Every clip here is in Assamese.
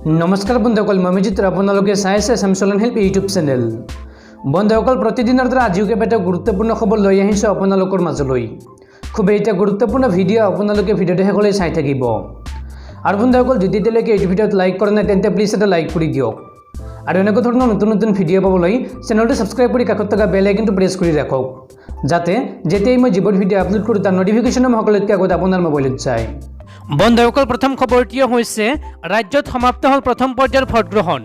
নমস্কাৰ বন্ধুসকল, মই অভিজিত আপোনালোকে চাই আছে আছামিজ হেল্প ইউটিউব চেনেল। বন্ধুসকল, প্ৰতিদিনৰ দৰে আজিও কেইবাটাও গুৰুত্বপূৰ্ণ খবৰ লৈ আহিছোঁ আপোনালোকৰ মাজলৈ। খুব এটা গুৰুত্বপূৰ্ণ ভিডিঅ' আপোনালোকে ভিডিঅ'টো শেষলৈ চাই থাকিব। আৰু বন্ধুসকল, যদি এতিয়ালৈকে এই ভিডিঅ'ত লাইক কৰা নাই তেন্তে প্লিজ এটা লাইক কৰি দিয়ক। আৰু এনেকুৱা ধৰণৰ নতুন নতুন ভিডিঅ' পাবলৈ চেনেলটো ছাবস্ক্ৰাইব কৰি কাষত থকা বেল আইকনটো প্ৰেছ কৰি ৰাখক, যাতে যেতিয়াই মই যিবোৰ ভিডিঅ' আপলোড কৰোঁ তাৰ নটিফিকেশ্যন সকলোতকৈ আগত আপোনাৰ মোবাইলত যায়। বন্ধুসকল, প্ৰথম খবৰটি হৈছে ৰাজ্যত সমাপ্ত হ'ল প্ৰথম পৰ্যায়ৰ ভোটগ্ৰহণ।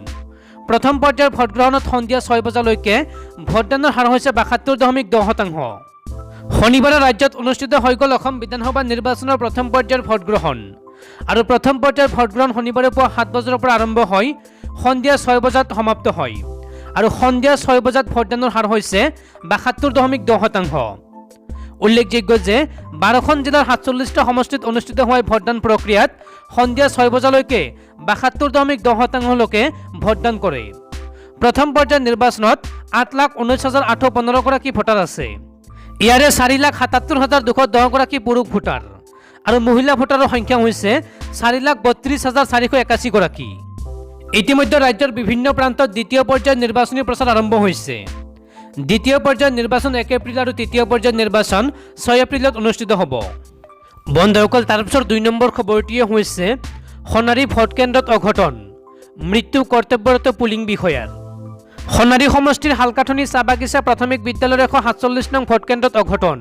প্ৰথম পৰ্যায়ৰ ভোটগ্ৰহণত সন্ধিয়া 6 বজালৈকে ভোটদানৰ হাৰ হৈছে 72.10%। শনিবাৰে ৰাজ্যত অনুষ্ঠিত হৈ গ'ল অসম বিধানসভা নিৰ্বাচনৰ প্ৰথম পৰ্যায়ৰ ভোটগ্ৰহণ। আৰু প্ৰথম পৰ্যায়ৰ ভোটগ্ৰহণ শনিবাৰে পুৱা 7 বজাৰ পৰা আৰম্ভ হৈ সন্ধিয়া 6 বজাত সমাপ্ত হয়। আৰু সন্ধিয়া 6 বজাত ভোটদানৰ হাৰ হৈছে 72.10%। উল্লেখযোগ্য যে 12খন জিলাৰ 47টা সমষ্টিত অনুষ্ঠিত হোৱা ভোটদান প্ৰক্ৰিয়াত সন্ধিয়া 6 বজালৈকে 72.10% লোকে ভোটদান কৰে। প্ৰথম পৰ্যায়ৰ নিৰ্বাচনত 8,19,815 গৰাকী ভোটাৰ আছে। ইয়াৰে 4,77,210 গৰাকী পুৰুষ ভোটাৰ আৰু মহিলা ভোটাৰৰ সংখ্যা হৈছে 4,32,481 গৰাকী। ইতিমধ্যে ৰাজ্যৰ বিভিন্ন প্ৰান্তত দ্বিতীয় পৰ্যায়ৰ নিৰ্বাচনী প্ৰচাৰ আৰম্ভ হৈছে। দ্বিতীয় পৰ্যায়ৰ নিৰ্বাচন 1 এপ্ৰিল আৰু তৃতীয় পৰ্যায়ৰ নিৰ্বাচন 6 এপ্ৰিলত অনুষ্ঠিত হ'ব। বন্ধুসকল, তাৰপিছত 2 নম্বৰ খবৰটিয়ে হৈছে সোণাৰী ভোট কেন্দ্ৰত অঘটন, মৃত্যু কৰ্তব্যৰত পুলিং বিষয়াৰ। সোণাৰী সমষ্টিৰ হালকাঠনি চাহ বাগিচা প্ৰাথমিক বিদ্যালয়ৰ 147 নং ভোট কেন্দ্ৰত অঘটন,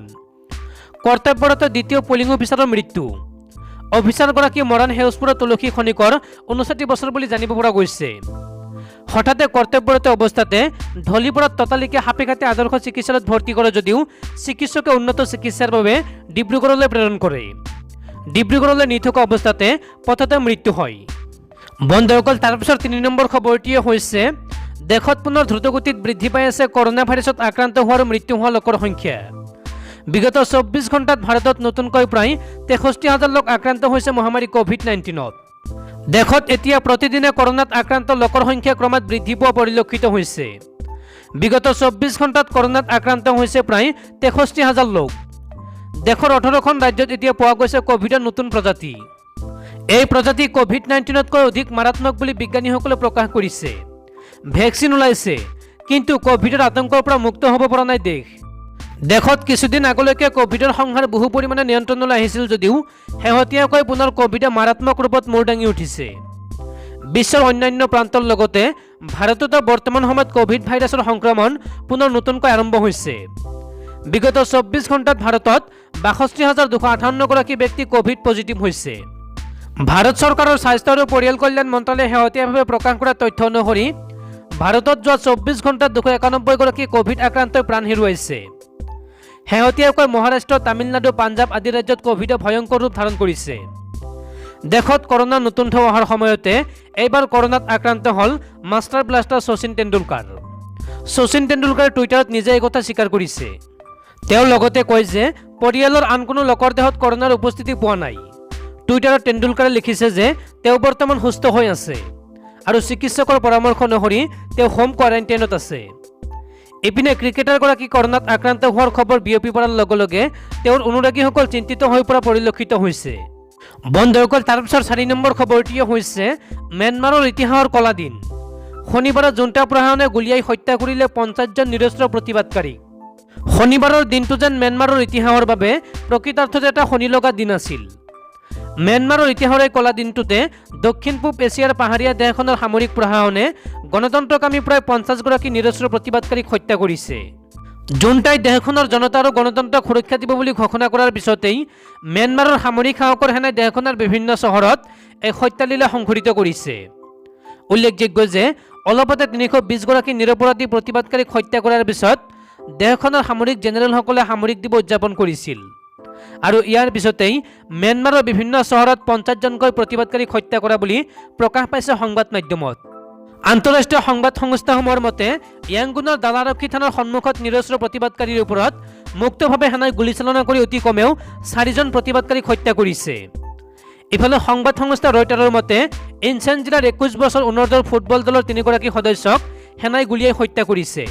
কৰ্তব্যৰত দ্বিতীয় পুলিং অফিচাৰৰ মৃত্যু। অফিচাৰগৰাকী মৰাণ সেউজপুৰৰ তুলসী খনিকৰ 59 বছৰ বুলি জানিব পৰা গৈছে। হঠাতে কৰ্তব্যৰত অৱস্থাতে ঢলিপুৰত ততালিকে হাপিঘাটে আদৰ্শ চিকিৎসালয়ত ভৰ্তি কৰে যদিও চিকিৎসকে উন্নত চিকিৎসাৰ বাবে ডিব্ৰুগড়লৈ প্ৰেৰণ কৰে। ডিব্ৰুগড়লৈ নি থকা অৱস্থাতে পথতে মৃত্যু হয়। বন্ধুসকল, তাৰপিছত 3 নম্বৰ খবৰটিয়ে হৈছে দেশত পুনৰ দ্ৰুতগতিত বৃদ্ধি পাই আছে কৰোনা ভাইৰাছত আক্ৰান্ত হোৱা আৰু মৃত্যু হোৱা লোকৰ সংখ্যা। বিগত 24 ঘণ্টাত ভাৰতত নতুনকৈ প্ৰায় 63,000 লোক আক্ৰান্ত হৈছে মহামাৰী কোভিড-19ত। দেশত এতিয়া প্ৰতিদিনে কৰোনাত আক্ৰান্ত লোকৰ সংখ্যা ক্ৰমাৎ বৃদ্ধি পোৱা পৰিলক্ষিত হৈছে। বিগত 24 ঘণ্টাত কৰোনাত আক্ৰান্ত হৈছে প্ৰায় 63,000 লোক। দেশৰ 18খন ৰাজ্যত এতিয়া পোৱা গৈছে কোভিডৰ নতুন প্ৰজাতি। এই প্ৰজাতি কোভিড-19তকৈ অধিক মাৰাত্মক বুলি বিজ্ঞানীসকলে প্ৰকাশ কৰিছে। ভেকচিন ওলাইছে, কিন্তু কোভিডৰ আতংকৰ পৰা মুক্ত হ'ব পৰা নাই দেশ। দেশত কিছুদিন আগলৈকে কোভিডৰ সংহাৰ বহু পৰিমাণে নিয়ন্ত্ৰণলৈ আহিছিল যদিও শেহতীয়াকৈ পুনৰ কোভিডে মাৰাত্মক ৰূপত মূৰ দাঙি উঠিছে। বিশ্বৰ অন্যান্য প্ৰান্তৰ লগতে ভাৰততো বৰ্তমান সময়ত কোভিড ভাইৰাছৰ সংক্ৰমণ পুনৰ নতুনকৈ আৰম্ভ হৈছে। বিগত 24 ঘণ্টাত ভাৰতত 62,258 গৰাকী ব্যক্তি কোভিড পজিটিভ হৈছে। ভাৰত চৰকাৰৰ স্বাস্থ্য আৰু পৰিয়াল কল্যাণ মন্ত্ৰালয়ে শেহতীয়াভাৱে প্ৰকাশ কৰা তথ্য অনুসৰি ভাৰতত যোৱা 24 ঘণ্টাত 291 গৰাকী কোভিড আক্ৰান্তই প্ৰাণ হেৰুৱাইছে। শেহতীয়াকৈ মহাৰাষ্ট্ৰ, তামিলনাডু, পাঞ্জাৱ আদি ৰাজ্যত কোভিডে ভয়ংকৰ ৰূপ ধাৰণ কৰিছে। দেশত কৰোনা নতুন ঢৌ অহাৰ সময়তে এইবাৰ কৰোনাত আক্ৰান্ত হ'ল মাষ্টাৰ ব্লাষ্টাৰ শচীন তেণ্ডুলকাৰ। শচীন তেণ্ডুলকাৰে টুইটাৰত নিজে এই কথা স্বীকাৰ কৰিছে। তেওঁ লগতে কয় যে পৰিয়ালৰ আন কোনো লোকৰ দেহত কৰোনাৰ উপস্থিতি পোৱা নাই। টুইটাৰত তেণ্ডুলকাৰে লিখিছে যে তেওঁ বৰ্তমান সুস্থ হৈ আছে আৰু চিকিৎসকৰ পৰামৰ্শ অনুসৰি তেওঁ হোম কোৱাৰেণ্টাইনত আছে। ইপিনে ক্ৰিকেটাৰগৰাকী কৰোনাত আক্ৰান্ত হোৱাৰ খবৰ বিয়পি পৰাৰ লগে লগে তেওঁৰ অনুৰাগীসকল চিন্তিত হৈ পৰা পৰিলক্ষিত হৈছে। বন্ধুসকল, তাৰপিছত 4 নম্বৰ খবৰটিয়ে হৈছে ম্যানমাৰৰ ইতিহাসৰ কলা দিন। শনিবাৰে জুণ্টা প্ৰশাসনে গুলীয়াই হত্যা কৰিলে 50 জন নিৰস্ত্ৰ প্ৰতিবাদকাৰী। শনিবাৰৰ দিনটো যেন ম্যানমাৰৰ ইতিহাসৰ বাবে প্ৰকৃতাৰ্থতে এটা শনি লগা দিন আছিল। ম্যানমাৰৰ ইতিহাসৰ এই কলা দিনটোতে দক্ষিণ পূব এছিয়াৰ পাহাৰীয়া দেশখনৰ সামৰিক প্ৰশাসনে গণতন্ত্ৰকামী প্ৰায় 50 গৰাকী নিৰস্ত্ৰ প্ৰতিবাদকাৰীক হত্যা কৰিছে। জুণ্টাই দেশখনৰ জনতা আৰু গণতন্ত্ৰক সুৰক্ষা দিব বুলি ঘোষণা কৰাৰ পিছতেই ম্যানমাৰৰ সামৰিক শাসকৰ সেনাই দেশখনৰ বিভিন্ন চহৰত এক হত্যালীলা সংঘটিত কৰিছে। উল্লেখযোগ্য যে অলপতে 320 গৰাকী নিৰপৰাধী প্ৰতিবাদকাৰীক হত্যা কৰাৰ পিছত দেশখনৰ সামৰিক জেনেৰেলসকলে সামৰিক দিৱস উদযাপন কৰিছিল। আৰু ইয়াৰ পিছতেই ম্যানমাৰৰ বিভিন্ন চহৰত 50 জনকৈ প্ৰতিবাদকাৰীক হত্যা কৰা বুলি প্ৰকাশ পাইছে সংবাদ মাধ্যমত। আন্তঃৰাষ্ট্ৰীয় সংবাদ সংস্থাসমূহৰ মতে ইয়াংগুনৰ দালাৰক্ষী থানাৰ সন্মুখত নিৰস্ত্ৰ প্ৰতিবাদকাৰীৰ ওপৰত মুক্তভাৱে সেনাই গুলীচালনা কৰি অতি কমেও 4 জন প্ৰতিবাদকাৰীক হত্যা কৰিছে। ইফালে সংবাদ সংস্থা ৰয়টাৰৰ মতে ইনচেন জিলাৰ 21 বছৰ অনূৰ্ধ্বৰ ফুটবল দলৰ 3 গৰাকী সদস্যক সেনাই গুলীয়াই হত্যা কৰিছে।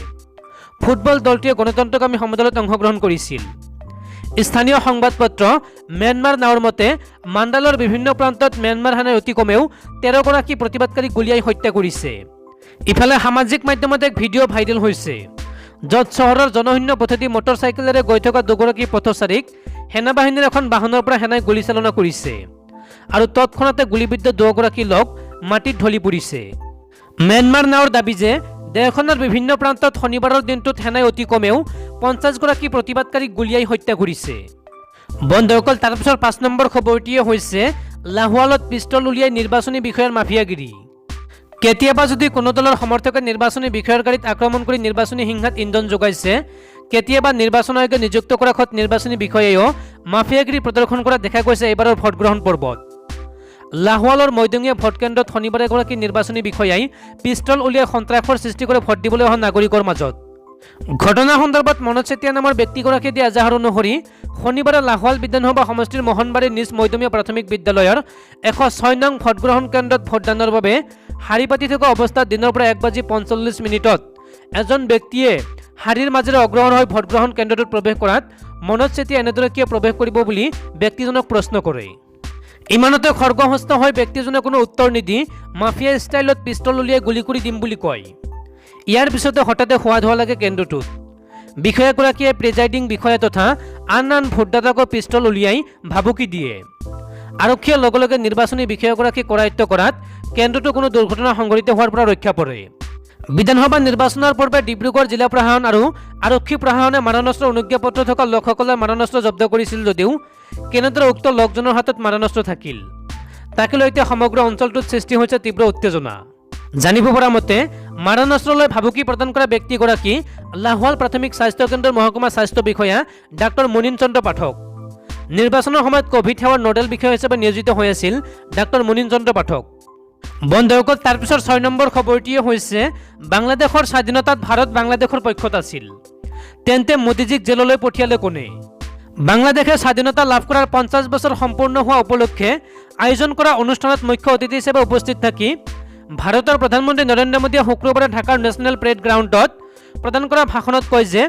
ফুটবল দলটোৱে গণতন্ত্ৰকামী সমদলত অংশগ্ৰহণ কৰিছিল। স্থানীয় সংবাদপত্ৰ ম্যানমাৰ নাওৰ মতে মাণ্ডালৰ বিভিন্ন প্ৰান্তত ম্যানমাৰ সেনাই অতি কমেও 13গৰাকী প্ৰতিবাদকাৰীক গুলীয়াই হত্যা কৰিছে। ইফালে সামাজিক মাধ্যমত এক ভিডিঅ' ভাইৰেল হৈছে য'ত চহৰৰ জনশূন্য পথেদি মটৰচাইকেলেৰে গৈ থকা দুগৰাকী পথচাৰীক সেনাবাহিনীৰ এখন বাহনৰ পৰা সেনাই গুলীচালনা কৰিছে আৰু তৎক্ষণাতে গুলীবিদ্ধ দুগৰাকী লোক মাটিত ঢলি পৰিছে। ম্যানমাৰ নাওৰ দাবী যে দেশখনৰ বিভিন্ন প্ৰান্তত শনিবাৰৰ দিনটোত সেনাই অতি কমেও 50গৰাকী প্ৰতিবাদকাৰীক গুলীয়াই হত্যা কৰিছে। বন্ধুসকল, তাৰপিছৰ 5 নম্বৰ খবৰটিয়ে হৈছে লাহোৱালত পিষ্টল উলিয়াই নিৰ্বাচনী বিষয়াৰ মাফিয়াগিৰি। কেতিয়াবা যদি কোনো দলৰ সমৰ্থকে নিৰ্বাচনী বিষয়াৰ গাড়ীত আক্ৰমণ কৰি নিৰ্বাচনী হিংসাত ইন্ধন যোগাইছে, কেতিয়াবা নিৰ্বাচন আয়োগে নিযুক্ত কৰা খত নিৰ্বাচনী বিষয়াইও মাফিয়াগিৰি প্ৰদৰ্শন কৰা দেখা গৈছে এইবাৰৰ ভোটগ্ৰহণ পৰ্বত। লাহোৱালৰ মৈদঙীয়া ভোটকেন্দ্ৰত শনিবাৰে এগৰাকী নিৰ্বাচনী বিষয়াই পিষ্টল উলিয়াই সন্ত্ৰাসৰ সৃষ্টি কৰি ভোট দিবলৈ অহা নাগৰিকৰ মাজত। ঘটনা সন্দৰ্ভত মনোজ চেতিয়া নামৰ ব্যক্তিগৰাকীয়ে দিয়া এজাহাৰ অনুসৰি শনিবাৰে লাহোৱাল বিধানসভা সমষ্টিৰ মোহনবাৰীৰ নিজ মৈদমীয়া প্ৰাথমিক বিদ্যালয়ৰ 106 নং ভোটগ্ৰহণ কেন্দ্ৰত ভোটদানৰ বাবে শাৰী পাতি থকা অৱস্থাত দিনৰ পৰা 1:45 এজন ব্যক্তিয়ে শাৰীৰ মাজেৰে অগ্ৰসৰ হৈ ভোটগ্ৰহণ কেন্দ্ৰটোত প্ৰৱেশ কৰাত মনোজ চেতিয়া এনেদৰে কিয় প্ৰৱেশ কৰিব বুলি ব্যক্তিজনক প্ৰশ্ন কৰে। ইমানতে খৰ্গহস্ত হৈ ব্যক্তিজনে কোনো উত্তৰ নিদি মাফিয়া ষ্টাইলত পিষ্টল উলিয়াই গুলী কৰি দিম বুলি কয়। ইয়াৰ পিছতে হঠাতে সোৱাদ হোৱা লাগে কেন্দ্ৰটোত। বিষয়াগৰাকীয়ে প্ৰেজাইডিং বিষয়া তথা আন ভোটদাতাকো পিষ্টল উলিয়াই ভাবুকি দিয়ে। আৰক্ষীয়ে লগে লগে নিৰ্বাচনী বিষয়াগৰাকীক কৰায়ত্ব কৰাত কেন্দ্ৰটো কোনো দুৰ্ঘটনা সংঘটিত হোৱাৰ পৰা ৰক্ষা পৰে। বিধানসভা নিৰ্বাচনৰ পূৰ্বে ডিব্ৰুগড় জিলা প্ৰশাসন আৰু আৰক্ষী প্ৰশাসনে মাৰণাস্ত্ৰ অনুজ্ঞাপত্ৰ থকা লোকসকলৰ মাৰণাস্ত্ৰ জব্দ কৰিছিল যদিও কেনেদৰে উক্ত লোকজনৰ হাতত মাৰণাস্ত্ৰ থাকিল তাকে লৈ এতিয়া সমগ্ৰ অঞ্চলটোত সৃষ্টি হৈছে তীব্ৰ উত্তেজনা। জানিব পৰা মতে মাৰণাস্ত্ৰ লৈ ভাবুকি প্ৰদান কৰা ব্যক্তিগৰাকী লাহোৱাল প্ৰাথমিক স্বাস্থ্য কেন্দ্ৰৰ মহকুমা স্বাস্থ্য বিষয়া ডাক্তৰ মুনীন চন্দ্ৰ পাঠক। নিৰ্বাচনৰ সময়ত কোভিড সেৱাৰ নোডেল বিষয়া হিচাপে নিয়োজিত হৈ আছিল ডাক্তৰ মুনীন চন্দ্ৰ পাঠক। বন্ধুসকল, তাৰপিছৰ 6 নম্বৰ খবৰটিয়ে হৈছে বাংলাদেশৰ স্বাধীনতাত ভাৰত বাংলাদেশৰ পক্ষত আছিল, তেন্তে মোদীজীক জেললৈ পঠিয়ালে কোনে? বাংলাদেশে স্বাধীনতা লাভ কৰাৰ 50 বছৰ সম্পূৰ্ণ হোৱা উপলক্ষে আয়োজন কৰা অনুষ্ঠানত মুখ্য অতিথি হিচাপে উপস্থিত থাকি ভাৰতৰ প্ৰধানমন্ত্ৰী নৰেন্দ্ৰ মোদীয়ে শুক্ৰবাৰে ঢাকাৰ নেশ্যনেল পেৰেড গ্ৰাউণ্ডত প্ৰদান কৰা ভাষণত কয় যে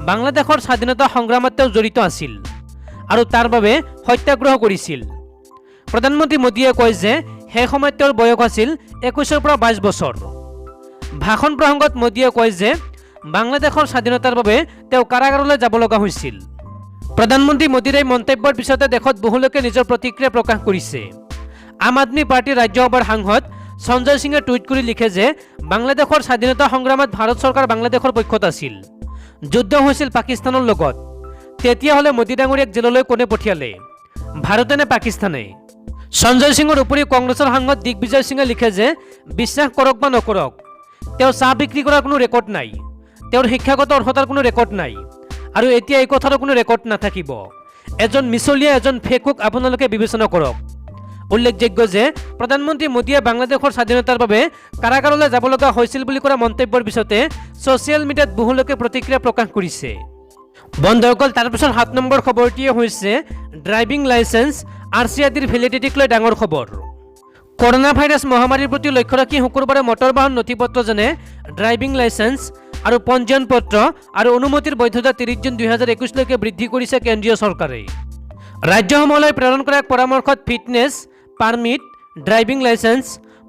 বাংলাদেশৰ স্বাধীনতা সংগ্ৰামত তেওঁ জড়িত আছিল আৰু তাৰ বাবে সত্যাগ্ৰহ কৰিছিল। প্ৰধানমন্ত্ৰী মোদীয়ে কয় যে সেই সময়ত তেওঁৰ বয়স আছিল 21 পৰা 22 বছৰ। ভাষণ প্ৰসংগত মোদীয়ে কয় যে বাংলাদেশৰ স্বাধীনতাৰ বাবে তেওঁ কাৰাগাৰলৈ যাব লগা হৈছিল। প্ৰধানমন্ত্ৰী মোদীৰ এই মন্তব্যৰ পিছতে দেশত বহু লোকে নিজৰ প্ৰতিক্ৰিয়া প্ৰকাশ কৰিছে। আম আদমি পাৰ্টীৰ ৰাজ্যসভাৰ সাংসদ সঞ্জয় সিঙে টুইট কৰি লিখে যে বাংলাদেশৰ স্বাধীনতা সংগ্ৰামত ভাৰত চৰকাৰ বাংলাদেশৰ পক্ষত আছিল, যুদ্ধ হৈছিল পাকিস্তানৰ লগত। তেতিয়াহ'লে মোদী ডাঙৰীয়াক জেললৈ কোনে পঠিয়ালে, ভাৰতে নে পাকিস্তানে? সঞ্জয় সিঙৰ উপৰি কংগ্ৰেছৰ সাংসদ দিগ্বিজয় সিঙে লিখে যে বিশ্বাস কৰক বা নকৰক, তেওঁ চাহ বিক্ৰী কৰাৰ কোনো ৰেকৰ্ড নাই, তেওঁৰ শিক্ষাগত অৰ্হতাৰ কোনো ৰেকৰ্ড নাই আৰু এতিয়া এই কথাৰো কোনো ৰেকৰ্ড নাথাকিব। এজন মিছলীয়া, এজন ফেকুক আপোনালোকে বিবেচনা কৰক। উল্লেখযোগ্য যে প্ৰধানমন্ত্ৰী মোদীয়ে বাংলাদেশৰ স্বাধীনতাৰ বাবে কাৰাগাৰলৈ যাব লগা হৈছিল বুলি কৰা মন্তব্যৰ পিছতে ছ'চিয়েল মিডিয়াত বহু লোকে প্ৰতিক্ৰিয়া প্ৰকাশ কৰিছে। বন্ধুসকল, তাৰপিছত 7 নম্বৰ খবৰটিয়ে হৈছে ড্ৰাইভিং লাইচেন্স RC আদিৰ ভেলিডিটিক লৈ ডাঙৰ খবৰ। কৰোনা ভাইৰাছ মহামাৰীৰ প্ৰতি লক্ষ্য ৰাখি শুকুৰবাৰে মটৰ বাহন নথিপত্ৰ যেনে ড্ৰাইভিং লাইচেন্স আৰু পঞ্জীয়ন পত্ৰ আৰু অনুমতিৰ বৈধতা 30 জুন 2021 লৈকে বৃদ্ধি কৰিছে কেন্দ্ৰীয় চৰকাৰে। ৰাজ্যসমূহলৈ প্ৰেৰণ কৰা এক পৰামৰ্শত ফিটনেছ পাৰ্মিট, ড্ৰাইভিং লাইচেন্স,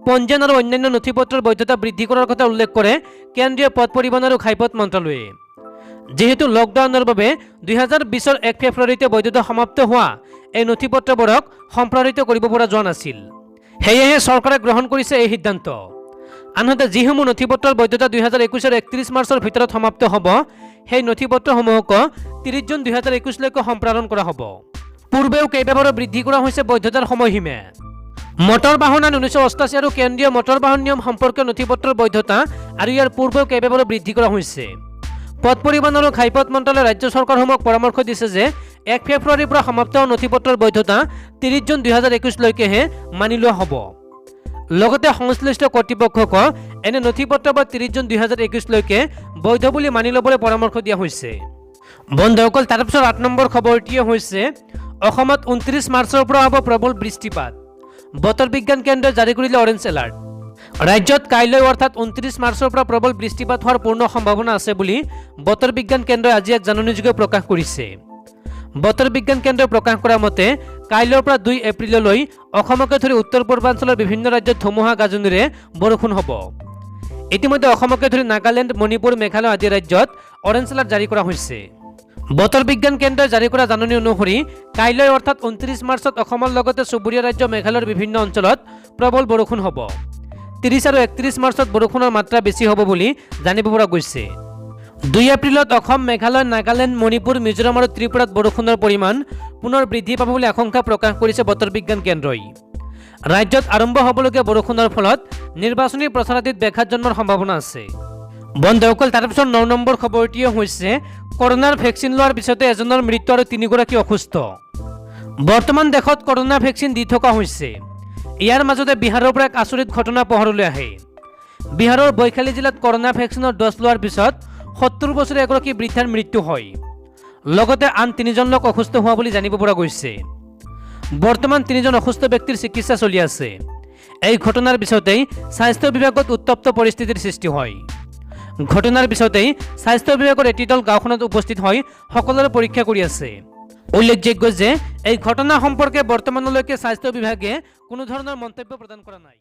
পঞ্জীয়ন আৰু অন্যান্য নথিপত্ৰৰ বৈধতা বৃদ্ধি কৰাৰ কথা উল্লেখ কৰে কেন্দ্ৰীয় পথ পৰিবহণ আৰু ঘাইপথ মন্ত্ৰালয়ে। যেহেতু লকডাউনৰ বাবে 2020 1 ফেব্ৰুৱাৰীতে বৈধতা সমাপ্ত হোৱা এই নথিপত্ৰবোৰক সম্প্ৰসাৰিত কৰিব পৰা যোৱা নাছিল, সেয়েহে চৰকাৰে গ্ৰহণ কৰিছে এই সিদ্ধান্ত। আনহাতে যিসমূহ নথিপত্ৰৰ বৈধতা 2021 31 মাৰ্চৰ ভিতৰত সমাপ্ত হ'ব, সেই নথিপত্ৰসমূহক 30 জুন 2021 লৈকে সম্প্ৰসাৰণ কৰা হ'ব। পূৰ্বেও কেইবাবাৰো বৃদ্ধি কৰা হৈছে বৈধতাৰ সময়সীমা। মটৰ বাহন আইন 1988 আৰু কেন্দ্ৰীয় মটৰ বাহন নিয়ম সম্পৰ্কীয় নথিপত্ৰৰ বৈধতা আৰু ইয়াৰ পূৰ্বেও কেইবাবাৰো বৃদ্ধি কৰা হৈছে। পথ পৰিবহণ আৰু ঘাইপথ মন্ত্ৰালয়ে ৰাজ্য চৰকাৰসমূহক পৰামৰ্শ দিছে যে 1 ফেব্ৰুৱাৰীৰ পৰা সমাপ্ত হোৱা নথিপত্ৰৰ বৈধতা 30 জুন 2021 লৈকেহে মানি লোৱা হ'ব। লগতে সংশ্লিষ্ট কৰ্তৃপক্ষক এনে নথিপত্ৰবোৰ 30 জুন 2021 লৈকে বৈধ বুলি মানি ল'বলৈ পৰামৰ্শ দিয়া হৈছে। বন্ধুসকল, তাৰপিছত 8 নম্বৰ খবৰটিয়ে হৈছে অসমত 29 মাৰ্চৰ পৰা হ'ব প্ৰবল বৃষ্টিপাত। বতৰ বিজ্ঞান কেন্দ্ৰই জাৰি কৰিলে অৰেঞ্জ এলাৰ্ট। ৰাজ্যত কাইলৈ অৰ্থাৎ 29 মাৰ্চৰ পৰা প্ৰবল বৃষ্টিপাত হোৱাৰ পূৰ্ণ সম্ভাৱনা আছে বুলি বতৰ বিজ্ঞান কেন্দ্ৰই আজি এক জাননীযোগে প্ৰকাশ কৰিছে। বতৰ বিজ্ঞান কেন্দ্ৰই প্ৰকাশ কৰা মতে কাইলৈৰ পৰা 2 এপ্ৰিললৈ অসমকে ধৰি উত্তৰ পূৰ্বাঞ্চলৰ বিভিন্ন ৰাজ্যত ধুমুহা গাজনিৰে বৰষুণ হ'ব। ইতিমধ্যে অসমকে ধৰি নাগালেণ্ড, মণিপুৰ, মেঘালয় আদি ৰাজ্যত অৰেঞ্জ এলাৰ্ট জাৰি কৰা হৈছে। বতৰ বিজ্ঞান কেন্দ্ৰই জাৰি কৰা জাননী অনুসৰি কাইলৈ অৰ্থাৎ 29 মাৰ্চত অসমৰ লগতে চুবুৰীয়া ৰাজ্য মেঘালয়ৰ বিভিন্ন অঞ্চলত প্ৰবল বৰষুণ হ'ব। 30 আৰু 31 মাৰ্চত বৰষুণৰ মাত্ৰা বেছি হ'ব বুলি জানিব পৰা গৈছে। 2 এপ্ৰিলত অসম, মেঘালয়, নাগালেণ্ড, মণিপুৰ, মিজোৰাম আৰু ত্ৰিপুৰাত বৰষুণৰ পৰিমাণ পুনৰ বৃদ্ধি পাব বুলি আশংকা প্ৰকাশ কৰিছে বতৰ বিজ্ঞান কেন্দ্ৰই। ৰাজ্যত আৰম্ভ হ'বলগীয়া বৰষুণৰ ফলত নিৰ্বাচনী প্ৰচাৰ আদিত ব্যাঘাত জন্মাৰ সম্ভাৱনা আছে। বন্ধুসকল, তাৰপিছত 9 নম্বৰ খবৰটিয়ে হৈছে কৰোনাৰ ভেকচিন লোৱাৰ পিছতে এজনৰ মৃত্যু আৰু 3 গৰাকী অসুস্থ। বৰ্তমান দেশত কৰোনা ভেকচিন দি থকা হৈছে। ইয়াৰ মাজতে বিহাৰৰ পৰা এক আচৰিত ঘটনা পোহৰলৈ আহে। বিহাৰৰ বৈশালী জিলাত কৰোনা ভেকচিনৰ ড'জ লোৱাৰ পিছত 70 বছৰীয়া এগৰাকী বৃদ্ধাৰ মৃত্যু হয়। লগতে আন 3জন লোক অসুস্থ হোৱা বুলি জানিব পৰা গৈছে। বৰ্তমান 3জন অসুস্থ ব্যক্তিৰ চিকিৎসা চলি আছে। এই ঘটনাৰ পিছতেই স্বাস্থ্য বিভাগত উত্তপ্ত পৰিস্থিতিৰ সৃষ্টি হয়। ঘটনাৰ পিছতেই স্বাস্থ্য বিভাগৰ এটি দল গাঁওখনত উপস্থিত হৈ সকলোৰে পৰীক্ষা কৰি আছে। উল্লেখযোগ্য যে এই ঘটনা সম্পৰ্কে বৰ্তমানলৈকে স্বাস্থ্য বিভাগে কোনো ধৰণৰ মন্তব্য প্ৰদান কৰা নাই।